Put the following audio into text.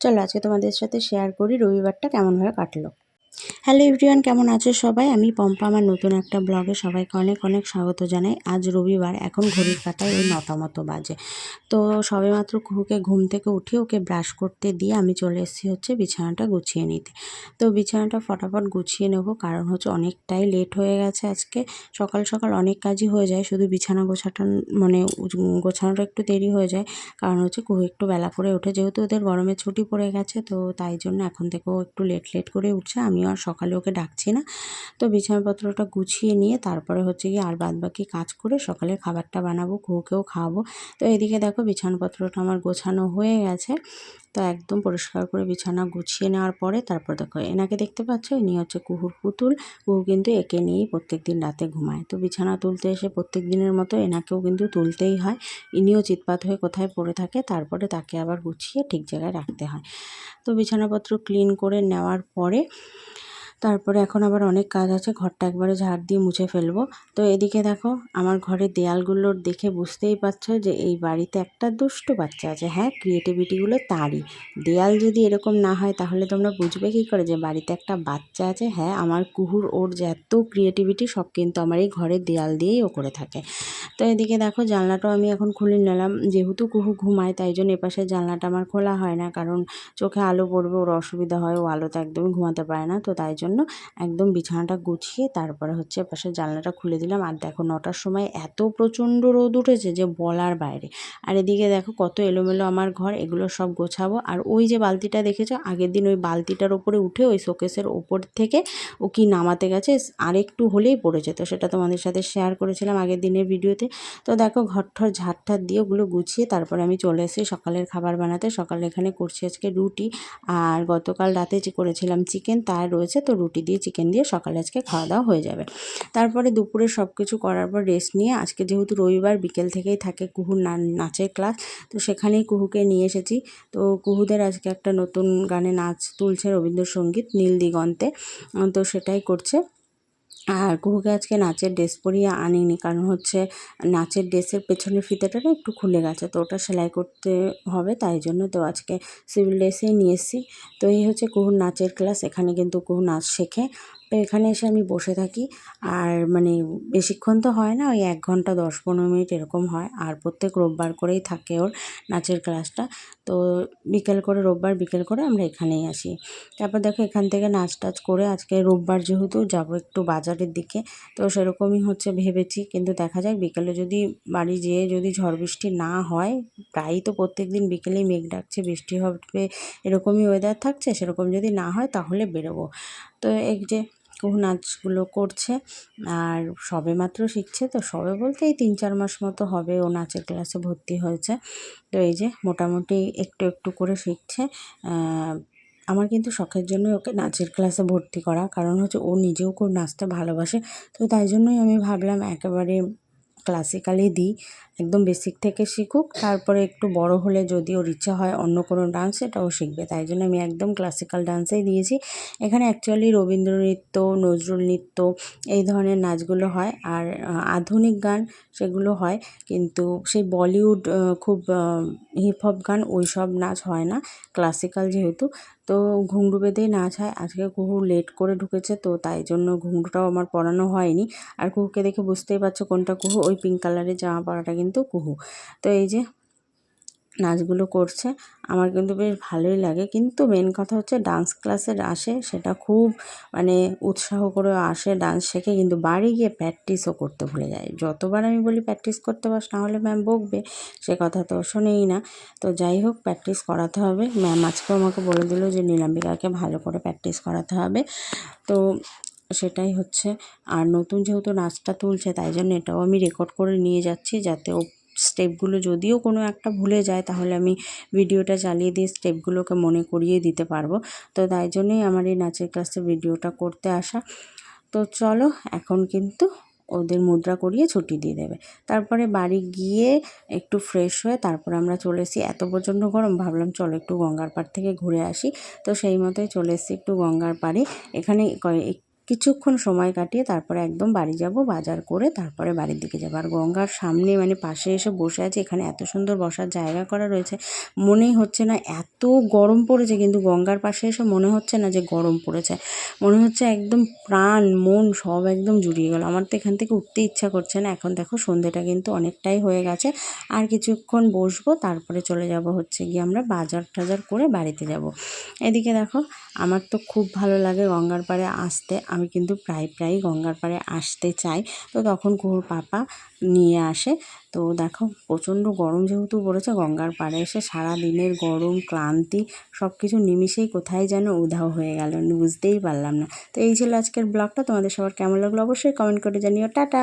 চলো আজকে তোমাদের সাথে শেয়ার করি রবিবারটা কেমনভাবে কাটলো। হ্যালো এভরিওয়ান, কেমন আছো সবাই? আমি পম্পা, আমার নতুন একটা ব্লগে সবাইকে অনেক অনেক স্বাগত জানাই। আজ রবিবার, এখন ঘড়ির কাঁটায় ওই 9টা মতো বাজে। তো সবেমাত্র কুহুকে ঘুম থেকে উঠিয়ে ওকে ব্রাশ করতে দিয়ে আমি চলে এসেছি হচ্ছে বিছানাটা গুছিয়ে নিতে। তো বিছানাটা ফটাফট গুছিয়ে নেব, কারণ হচ্ছে অনেকটাই লেট হয়ে গেছে আজকে। সকাল সকাল অনেক কাজই হয়ে যায়, শুধু বিছানা গোছাটা মানে গোছানোটা একটু দেরি হয়ে যায়, কারণ হচ্ছে কুহু একটু বেলা করে ওঠে, যেহেতু ওদের গরমের ছুটি পড়ে গেছে, তো তাই জন্য এখন থেকেও একটু লেট লেট করে উঠছে। আমিও আর সকালে ওকে ডাকছি না। তো বিছানাপত্রটা গুছিয়ে নিয়ে তারপরে হচ্ছে গিয়ে আর বাদবাকি কাজ করে সকালের খাবারটা বানাবো, কুহুকেও খাওয়াবো। তো এদিকে দেখো বিছানাপত্রটা আমার গোছানো হয়ে গেছে। তো একদম পরিষ্কার করে বিছানা গুছিয়ে নেওয়ার পরে তারপর দেখো এনাকে দেখতে পাচ্ছ, ইনি হচ্ছে কুহুর পুতুল। কুহু কিন্তু একে নিয়েই প্রত্যেক দিন রাতে ঘুমায়। তো বিছানা তুলতে এসে প্রত্যেক দিনের মতো এনাকেও কিন্তু তুলতেই হয়। ইনিও চিৎপাত হয়ে কোথায় পড়ে থাকে, তারপরে তাকে আবার গুছিয়ে ঠিক জায়গায় রাখতে হয়। তো বিছানাপত্র ক্লিন করে নেওয়ার পরে তারপরে এখন আবার অনেক কাজ আছে, ঘরটা একবারে ঝাড় দিয়ে মুছে ফেলবো। তো এদিকে দেখো আমার ঘরের দেয়ালগুলোর দেখে বুঝতেই পারছো যে এই বাড়িতে একটা দুষ্টু বাচ্চা আছে। হ্যাঁ, ক্রিয়েটিভিটিগুলো তারই। দেয়াল যদি এরকম না হয় তাহলে তোমরা বুঝবে কী করে যে বাড়িতে একটা বাচ্চা আছে? হ্যাঁ, আমার কুহুর ওর যে এত ক্রিয়েটিভিটি সব কিন্তু আমার এই ঘরের দেয়াল দিয়েই ও করে থাকে। তো এদিকে দেখো জানলাটাও আমি এখন খুলে নিলাম, যেহেতু কুহু ঘুমায় তাই জন্য এপাশের জানলাটা আমার খোলা হয় না, কারণ চোখে আলো পড়বে, ওর অসুবিধা হয়, ও আলোতে একদমই ঘুমাতে পারে না। তো তাই জন্য একদম বিছানাটা গুছিয়ে তারপরে হচ্ছে এপাশের জানলাটা খুলে দিলাম। আর দেখো 9টার সময় এত প্রচণ্ড রোদ উঠেছে যে বলার বাইরে। আর এদিকে দেখো কত এলোমেলো আমার ঘর, এগুলো সব গোছাবো। আর ওই যে বালতিটা দেখেছো, আগের দিন ওই বালতিটার ওপরে উঠে ওই শোকেসের ওপর থেকে ও কি নামাতে গেছে, আরেকটু হলেই পড়েছে। তো সেটা তোমাদের সাথে শেয়ার করেছিলাম আগের দিনের ভিডিওতে। তো দেখো ঘরঠর ঝাড় দিয়ে ওগুলো গুছিয়ে তারপরে আমি চলে এসেছি সকালের খাবার বানাতে। সকালে এখানে করছি আজকে রুটি, আর গতকাল রাতে যে করেছিলাম চিকেন তার রয়েছে, তো রুটি দিয়ে চিকেন দিয়ে সকালে আজকে খাওয়া দাওয়া হয়ে যাবে। তারপরে দুপুরে সব কিছু করার পর রেস্ট নিয়ে, আজকে যেহেতু রবিবার বিকেল থেকেই থাকে কুহুর নাচের ক্লাস, তো সেখানেই কুহুকে নিয়ে এসেছি। তো কুহুদের আজকে একটা নতুন গানে নাচ তুলছে, রবীন্দ্রসঙ্গীত নীল দিগন্তে, তো সেটাই করছে। আর কুহুকে আজকে নাচের ড্রেস পরিয়ে আনিনি, কারণ হচ্ছে নাচের ড্রেসের পেছনের ফিতেটা না একটু খুলে গেছে, তো ওটা সেলাই করতে হবে, তাই জন্য তো আজকে সিভিল ড্রেসেই নিয়ে এসেছি। তো এই হচ্ছে কুহুর নাচের ক্লাস, এখানে কিন্তু কুহু নাচ শেখে। তো এখানে এসে আমি বসে থাকি, আর মানে বেশিক্ষণ তো হয় না, ওই 1 ঘন্টা 10-15 মিনিট এরকম হয়। আর প্রত্যেক রোববার করেই থাকে ওর নাচের ক্লাসটা। তো বিকেল করে, রোববার বিকেল করে আমরা এখানেই আসি। তারপর দেখো এখান থেকে নাচ টাচ করে আজকে রোববার যেহেতু যাব একটু বাজারের দিকে, তো সেরকমই হচ্ছে ভেবেছি, কিন্তু দেখা যাক বিকেলে যদি বাড়ি যেয়ে যদি ঝড় বৃষ্টি না হয়, প্রায়ই তো প্রত্যেক দিন বিকেলেই মেঘ ডাকছে, বৃষ্টি হবে এরকমই ওয়েদার থাকছে, সেরকম যদি না হয় তাহলে বেরোবো। তো এই যে কুহু নাচগুলো করছে, আর সবে মাত্র শিখছে, তো সবে বলতে এই 3-4 মাস মতো হবে ও নাচের ক্লাসে ভর্তি হয়েছে। তো এই যে মোটামুটি একটু একটু করে শিখছে। আমার কিন্তু শখের জন্যই ওকে নাচের ক্লাসে ভর্তি করা, কারণ হচ্ছে ও নিজেও খুব নাচতে ভালোবাসে। তো তাই জন্যই আমি ভাবলাম একেবারে ক্লাসিক্যালি দিই, একদম বেসিক থেকে শিখুক, তারপরে একটু বড় হলে যদি ওর ইচ্ছা হয় অন্য কোনো ডান্স সেটাও শিখবে, তাই জন্য আমি একদম ক্লাসিক্যাল ডান্সেই দিয়েছি। এখানে অ্যাকচুয়ালি রবীন্দ্র নৃত্য, নজরুল নৃত্য এই ধরনের নাচগুলো হয়, আর আধুনিক গান সেগুলো হয়, কিন্তু সেই বলিউড খুব হিপহপ গান ওই সব নাচ হয় না, ক্লাসিক্যাল যেহেতু। তো ঘুঙরু বেঁধেই নাচ হয়। আজকে কুহু লেট করে ঢুকেছে, তো তাই জন্য ঘুঙরুটাও আমার পরানো হয়নি। আর কুহুকে দেখে বুঝতেই পারছো কোনটা কুহু, ওই পিঙ্ক কালারের জামা পরাটা কিন্তু কুহু। তো এই যে নাচগুলো করছে, আমার কিন্তু বেশ ভালোই লাগে। কিন্তু মেন কথা হচ্ছে ডান্স ক্লাসে আসে, সেটা খুব মানে উৎসাহ করে আসে, ডান্স শেখে, কিন্তু বাড়ি গিয়ে প্র্যাকটিসও করতে ভুলে যায়। যতবার আমি বলি প্র্যাকটিস করতে বস, নাহলে ম্যাম বকবে, সে কথা তো শোনেই না। তো যাই হোক, প্র্যাকটিস করাতে হবে। ম্যাম আজকেও আমাকে বলে দিল যে নীলাম্বিকাকে ভালো করে প্র্যাকটিস করাতে হবে। তো সেটাই হচ্ছে। আর নতুন যেহেতু নাচটা তুলছে, তাই জন্য এটাও আমি রেকর্ড করে নিয়ে যাচ্ছি, যাতে ও স্টেপগুলো যদিও কোনো একটা ভুলে যায় তাহলে আমি ভিডিওটা চালিয়ে দিয়ে স্টেপগুলোকে মনে করিয়ে দিতে পারবো। তো তাই জন্যই আমার এই নাচের ক্লাসে ভিডিওটা করতে আসা। তো চলো এখন কিন্তু ওদের মুদ্রা করিয়ে ছুটি দিয়ে দেবে। তারপরে বাড়ি গিয়ে একটু ফ্রেশ হয়ে তারপর আমরা চলে এসেছি। এত প্রচণ্ড গরম, ভাবলাম চলো একটু গঙ্গার পাড় থেকে ঘুরে আসি। তো সেই মতোই চলে এসেছি একটু গঙ্গার পাড়ে। এখানে কিছুক্ষণ সময় কাটিয়ে তারপরে একদম বাড়ি যাব, বাজার করে তারপরে বাড়ির দিকে যাবো। আর গঙ্গার সামনে মানে পাশে এসে বসে আছি, এখানে এত সুন্দর বসার জায়গা করা রয়েছে, মনেই হচ্ছে না এত গরম পড়েছে, কিন্তু গঙ্গার পাশে এসে মনে হচ্ছে না যে গরম পড়েছে, মনে হচ্ছে একদম প্রাণ মন সব একদম জুড়িয়ে গেল। আমার তো এখান থেকে উঠতে ইচ্ছা করছে না। এখন দেখো সন্ধ্যেটা কিন্তু অনেকটাই হয়ে গেছে, আর কিছুক্ষণ বসবো, তারপরে চলে যাব হচ্ছে গিয়ে আমরা বাজার টাজার করে বাড়িতে যাব। এদিকে দেখো আমার তো খুব ভালো লাগে গঙ্গার পাড়ে আসতে, আমি কিন্তু প্রায় গঙ্গার পাড়ে আসতে চাই, তো তখন কুহুর পাপা নিয়ে আসে। তো দেখো প্রচণ্ড গরম যেহেতু পড়েছে, গঙ্গার পাড়ে এসে সারা দিনের গরম ক্লান্তি সব কিছু নিমিষেই কোথায় যেন উধাও হয়ে গেল, বুঝতেই পারলাম না। তো এই ছিল আজকের ব্লগটা, তোমাদের সবার কেমন লাগলো অবশ্যই কমেন্ট করে জানিও। টাটা।